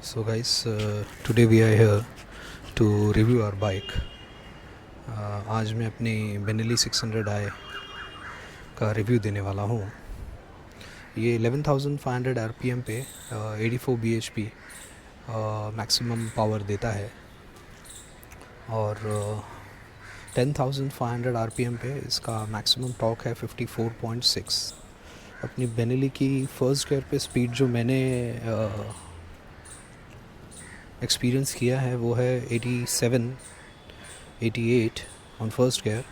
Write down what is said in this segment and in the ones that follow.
So guys, today we are here to review our bike. आज मैं अपनी Benelli 600i का रिव्यू देने वाला हूँ. ये 11,500 RPM पे 84 bhp मैक्सिमम पावर देता है और 10,500 RPM पे इसका मैक्सिमम टॉर्क है 54.6. अपनी बेनेली की फ़र्स्ट गियर पे स्पीड जो मैंने एक्सपीरियंस किया है वो है 87, 88 on first gear.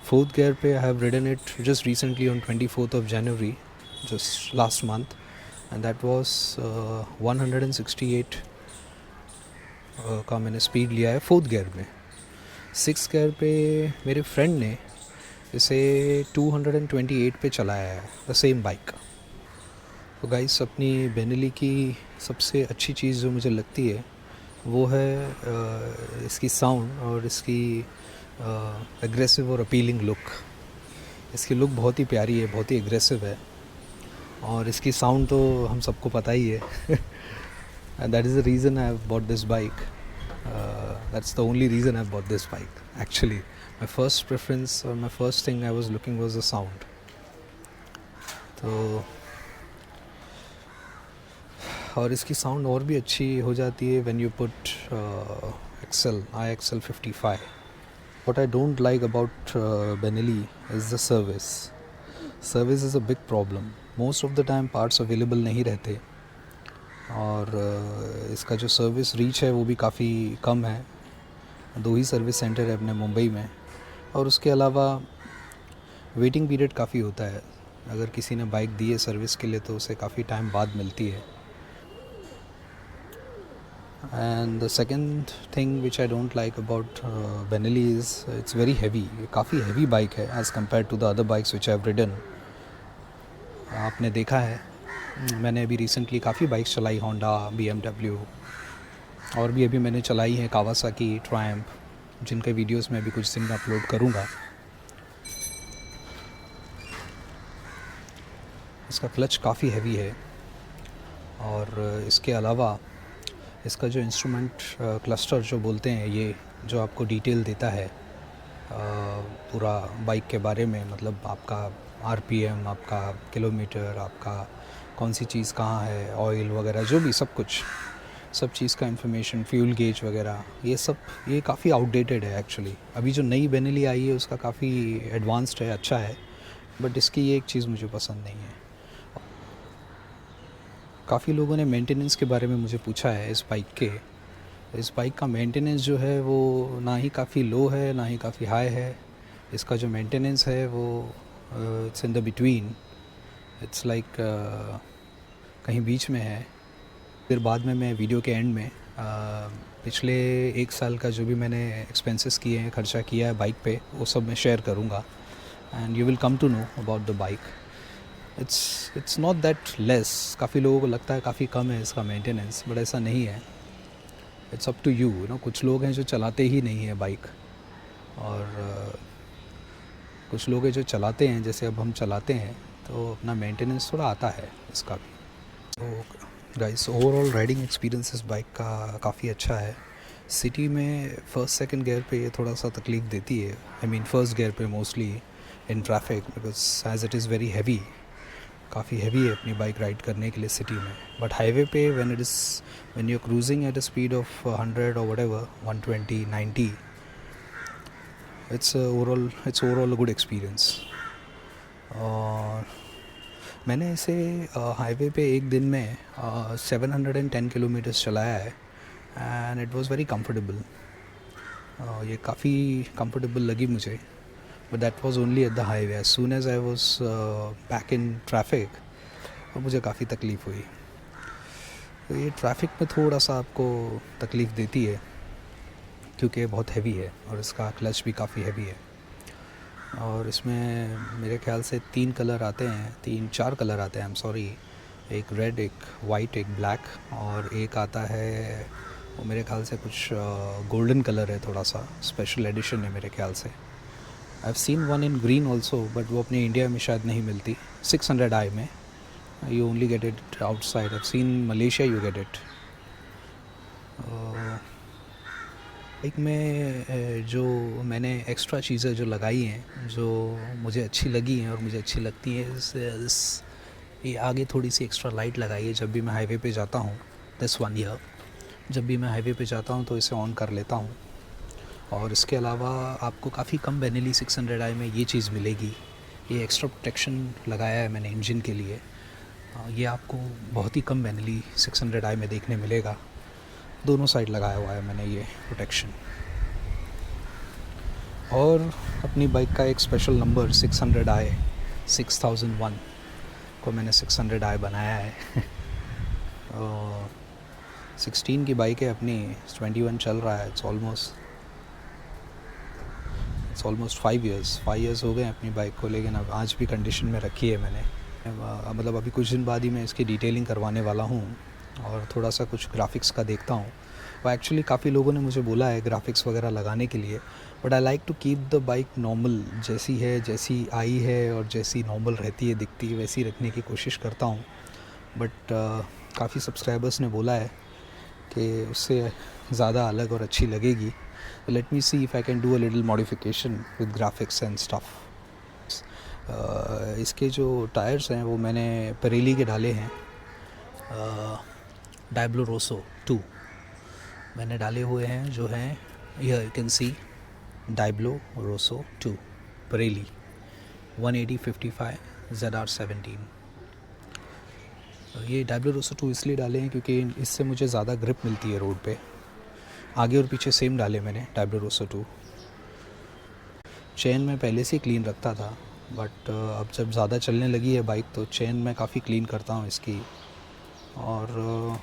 Fourth gear पे I have ridden it just recently on 24th of January, just last month, and that was 168 का मैंने स्पीड लिया है फोर्थ गियर में. सिक्स गियर पे मेरे फ्रेंड ने इसे 228 पे चलाया है, द सेम बाइक. तो गाइस, अपनी बेनेली की सबसे अच्छी चीज़ जो मुझे लगती है वो है इसकी साउंड और इसकी एग्रेसिव और अपीलिंग लुक. इसकी लुक बहुत ही प्यारी है, बहुत ही एग्रेसिव है और इसकी साउंड तो हम सबको पता ही है. And that is the reason I have bought this bike. That's the only reason I have bought this bike. Actually my first preference और my first thing I was looking was the sound. तो और इसकी sound और भी अच्छी हो जाती है when you put IXL 55. What I don't like about Benelli is the service. Service is a big problem. Most of the time parts available नहीं रहते और इसका जो सर्विस रीच है वो भी काफ़ी कम है. 2 ही सर्विस सेंटर है अपने मुंबई में और उसके अलावा वेटिंग पीरियड काफ़ी होता है. अगर किसी ने बाइक दी है सर्विस के लिए तो उसे काफ़ी टाइम बाद मिलती है. And the second thing which I don't like about Benelli is it's very heavy. काफ़ी heavy bike है as compared to the other bikes which I have ridden. आपने देखा है, मैंने अभी recently काफ़ी बाइक्स चलाई, Honda, BMW और भी अभी मैंने चलाई है Kawasaki, Triumph, जिनके वीडियोस मैं अभी कुछ दिन में अपलोड करूँगा. इसका क्लच काफ़ी हैवी है और इसके अलावा इसका जो इंस्ट्रूमेंट क्लस्टर जो बोलते हैं, ये जो आपको डिटेल देता है पूरा बाइक के बारे में, मतलब आपका RPM, आपका किलोमीटर, आपका कौन सी चीज़ कहाँ है, ऑयल वगैरह जो भी सब चीज़ का इंफॉर्मेशन, फ्यूल गेज वगैरह, ये काफ़ी आउटडेटेड है एक्चुअली. अभी जो नई बेनेली आई है उसका काफ़ी एडवांस्ड है, अच्छा है, बट इसकी ये एक चीज़ मुझे पसंद नहीं है. काफ़ी लोगों ने मेंटेनेंस के बारे में मुझे पूछा है इस बाइक के. इस बाइक का मेंटेनेंस जो है वो ना ही काफ़ी लो है ना ही काफ़ी हाई है. इसका जो मेंटेनेंस है वो it's in the between. It's like कहीं बीच में है. फिर बाद में मैं वीडियो के एंड में पिछले 1 साल का जो भी मैंने एक्सपेंसेस किए हैं, खर्चा किया है बाइक पे, वो सब मैं शेयर करूँगा and you will come to know about the bike. It's not that less. काफ़ी लोगों को लगता है काफ़ी कम है इसका मेंटेनेंस, बट ऐसा नहीं है. It's up to you no. कुछ लोग हैं जो चलाते ही नहीं है बाइक और कुछ लोग हैं जो चलाते हैं, जैसे अब हम चलाते हैं, तो अपना मेंटेनेंस थोड़ा आता है इसका भी. तो गाइस, ओवरऑल राइडिंग एक्सपीरियंस इस बाइक का काफ़ी अच्छा है. सिटी में फर्स्ट सेकंड गियर पे ये थोड़ा सा तकलीफ़ देती है. आई मीन फर्स्ट गियर पे mostly in traffic, because as it is very heavy. काफ़ी हैवी है अपनी बाइक राइड करने के लिए सिटी में. बट हाईवे पे when you are cruising at a speed of 100 और whatever, 120, 90, it's overall a good experience. और मैंने इसे हाईवे पे एक दिन में 710 किलोमीटर्स चलाया है and it was very comfortable. ये काफ़ी कंफर्टेबल लगी मुझे. But that was only at the highway. As soon as I was back in traffic, तो मुझे काफ़ी तकलीफ़ हुई. तो ये ट्रैफिक में थोड़ा सा आपको तकलीफ़ देती है क्योंकि ये बहुत हैवी है और इसका क्लच भी काफ़ी हैवी है. और इसमें मेरे ख्याल से 3 कलर आते हैं, 3-4 कलर आते हैं, आई एम सॉरी. एक रेड, एक वाइट, एक ब्लैक और एक आता है वो मेरे ख्याल से कुछ गोल्डन कलर है, थोड़ा सा स्पेशल एडिशन है मेरे ख्याल से. I have seen one in green also, but वो अपने इंडिया में शायद नहीं मिलती. 600i में you only get it outside. I have seen Malaysia you get it. Bike में जो मैंने एक्स्ट्रा चीज़ें जो लगाई हैं, जो मुझे अच्छी लगी हैं और मुझे अच्छी लगती हैं, ये आगे थोड़ी सी एक्स्ट्रा लाइट लगाई है जब भी मैं हाईवे पे जाता हूँ। दिस वन ईयर जब भी मैं हाईवे पे जाता हूँ तो इसे ऑन कर लेता हूँ। और इसके अलावा आपको काफ़ी कम बेनेली 600i में ये चीज़ मिलेगी। ये एक्स्ट्रा प्रोटेक्शन लगाया है मैंने इंजन के लिए। ये आपको बहुत ही कम बेनेली 600i में देखने मिलेगा। दोनों साइड लगाया हुआ है मैंने ये प्रोटेक्शन। और अपनी बाइक का एक स्पेशल नंबर 600i 6001 को मैंने 600i बनाया है। 16 की बाइक है अपनी, 21 चल रहा है। इट्स ऑलमोस्ट 5 इयर्स हो गए अपनी बाइक को, लेकिन अब आज भी कंडीशन में रखी है मैंने। मतलब अभी कुछ दिन बाद ही मैं इसकी डिटेलिंग करवाने वाला हूँ और थोड़ा सा कुछ ग्राफिक्स का देखता हूँ। वो एक्चुअली काफ़ी लोगों ने मुझे बोला है ग्राफिक्स वगैरह लगाने के लिए, but I like to keep the bike normal, जैसी है, जैसी आई है और जैसी नॉर्मल रहती है, दिखती है, वैसी रखने की कोशिश करता हूँ। बट काफ़ी सब्सक्राइबर्स ने बोला है कि उससे ज़्यादा अलग और अच्छी लगेगी। Let me C if I can do a little modification with graphics and stuff. इसके जो टायर्स हैं वो मैंने परेली के डाले हैं, डायब्लो रोसो 2 मैंने डाले हुए हैं, जो हैं यह you can see Diablo Rosso 2 Pirelli 180/55 ZR17। ये डायब्लो रोसो 2 इसलिए डाले हैं क्योंकि इससे मुझे ज़्यादा ग्रिप मिलती है रोड पे। आगे और पीछे सेम डाले मैंने डायब्लो रोसो 2। चेन मैं पहले से ही क्लीन रखता था, बट अब जब ज़्यादा चलने लगी है बाइक तो चेन मैं काफ़ी क्लीन करता हूँ इसकी। और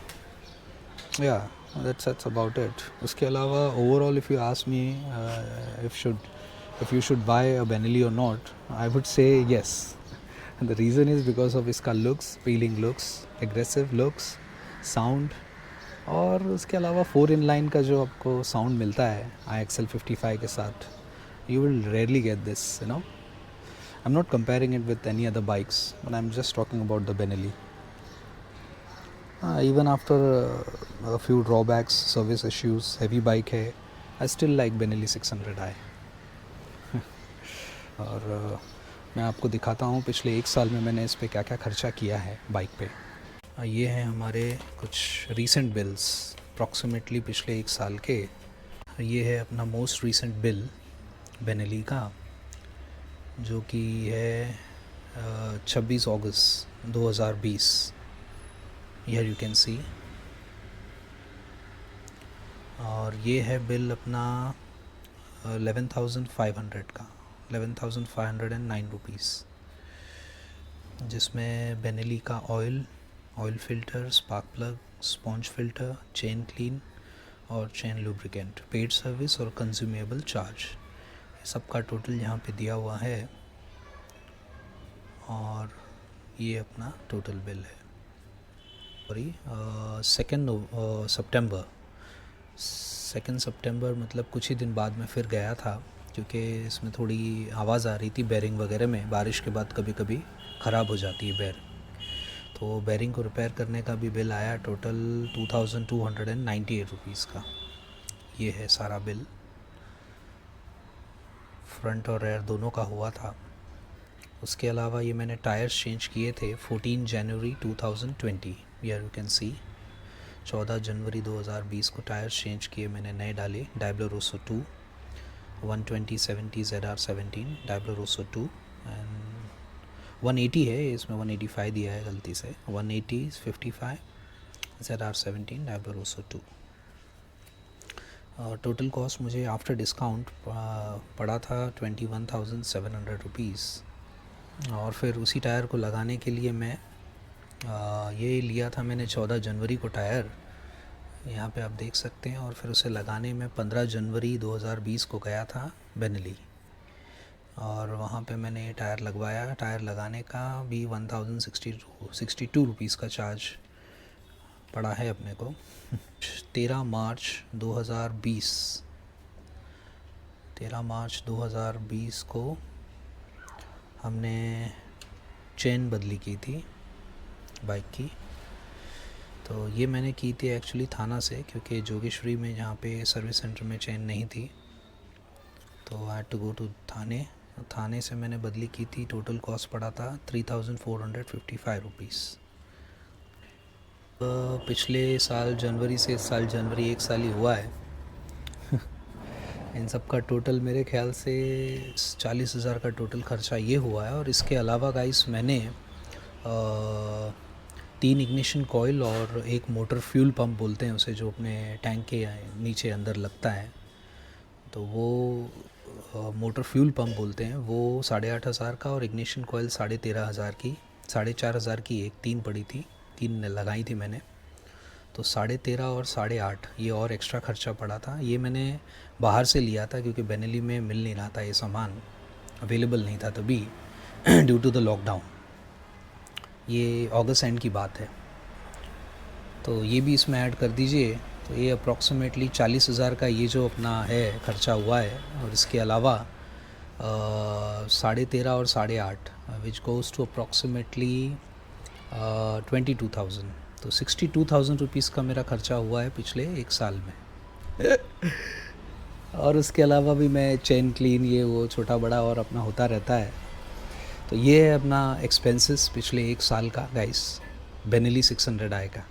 या दैट्स अबाउट इट। उसके अलावा overall if you ask me if you should buy a Benelli और not, I would say yes. The reason is because of इसका looks, feeling looks, aggressive looks, sound, और उसके अलावा 4 इन लाइन का जो आपको साउंड मिलता है IXL 55 के साथ, you will rarely get this, you know. I'm not comparing it with any other bikes, but I'm just talking about the Benelli. Even after a few drawbacks, service issues, heavy bike है, I still like Benelli 600i. और मैं आपको दिखाता हूँ पिछले 1 साल में मैंने इस पे क्या क्या खर्चा किया है बाइक पे। ये हैं हमारे कुछ रीसेंट बिल्स, अप्रॉक्सीमेटली पिछले 1 साल के। ये है अपना मोस्ट रीसेंट बिल बेनेली का, जो कि है 26 अगस्त 2020। हियर यू कैन सी। और ये है बिल अपना 11,500 का, 11,509 रुपीज़, जिसमें बेनेली का oil filter, spark plug, sponge filter, chain clean और चेन लुब्रिकेंट, पेड सर्विस और कंज्यूमेबल चार्ज, सबका टोटल यहाँ पे दिया हुआ है। और ये अपना टोटल बिल है। सॉरी, 2 सितंबर मतलब कुछ ही दिन बाद मैं फिर गया था, क्योंकि इसमें थोड़ी आवाज़ आ रही थी बेरिंग वगैरह में। बारिश के बाद कभी कभी ख़राब हो जाती है बेरिंग, तो बेरिंग को रिपेयर करने का भी बिल आया टोटल 2,298 रुपीज़ का। ये है सारा बिल, फ्रंट और रेयर दोनों का हुआ था। उसके अलावा ये मैंने टायर्स चेंज किए थे 14 जनवरी 2020। हियर यू कैन सी 14 जनवरी 2020 को टायर्स चेंज किए मैंने, नए डाले Diablo Rosso 2 120/70 ZR17 Diablo Rosso 2। And 180 है, इसमें 185 दिया है गलती से, 180/55 ZR17 डायब्लो रोसो 2। और टोटल कॉस्ट मुझे आफ्टर डिस्काउंट पड़ा था 21,700 रुपीज़। और फिर उसी टायर को लगाने के लिए मैं ये लिया था मैंने 14 जनवरी को टायर, यहाँ पे आप देख सकते हैं। और फिर उसे लगाने में 15 जनवरी 2020 को गया था बेनेली, और वहाँ पे मैंने ये टायर लगवाया। टायर लगाने का भी 1,062 रुपीज़ का चार्ज पड़ा है अपने को। 13 मार्च 2020 को हमने चेन बदली की थी बाइक की। तो ये मैंने की थी एक्चुअली थाना से, क्योंकि जोगेश्वरी में जहाँ पे सर्विस सेंटर में चेन नहीं थी, तो I had to go to थाने। थाने से मैंने बदली की थी। टोटल कॉस्ट पड़ा था 3455 रुपीज़। पिछले साल जनवरी से इस साल जनवरी 1 साल ही हुआ है। इन सब का टोटल मेरे ख्याल से 40,000 का टोटल ख़र्चा ये हुआ है। और इसके अलावा गाइस मैंने 3 इग्निशन कॉइल और एक मोटर फ्यूल पंप बोलते हैं उसे, जो अपने टैंक के नीचे अंदर लगता है, तो वो मोटर फ्यूल पंप बोलते हैं, वो 8,500 का, और इग्निशन कॉइल 13,500 की, 4,500 की एक 3 पड़ी थी, 3 लगाई थी मैंने, तो 13,500 और 8,500 ये और एक्स्ट्रा ख़र्चा पड़ा था। ये मैंने बाहर से लिया था क्योंकि बेनेली में मिल नहीं रहा था, ये सामान अवेलेबल नहीं था तभी ड्यू टू द लॉकडाउन। ये अगस्त एंड की बात है, तो ये भी इसमें ऐड कर दीजिए। तो ये अप्रॉक्सीमेटली 40,000 का ये जो अपना है खर्चा हुआ है। और इसके अलावा 13,500 और 8,500 विच गोज़ टू अप्रॉक्सीमेटली 22,000। तो 62,000 रुपीज़ का मेरा खर्चा हुआ है पिछले 1 साल में। और उसके अलावा भी मैं चेन क्लीन ये वो छोटा बड़ा और अपना होता रहता है। तो ये है अपना एक्सपेंसेस पिछले 1 साल का गाइस, बेनेली 600 आएगा।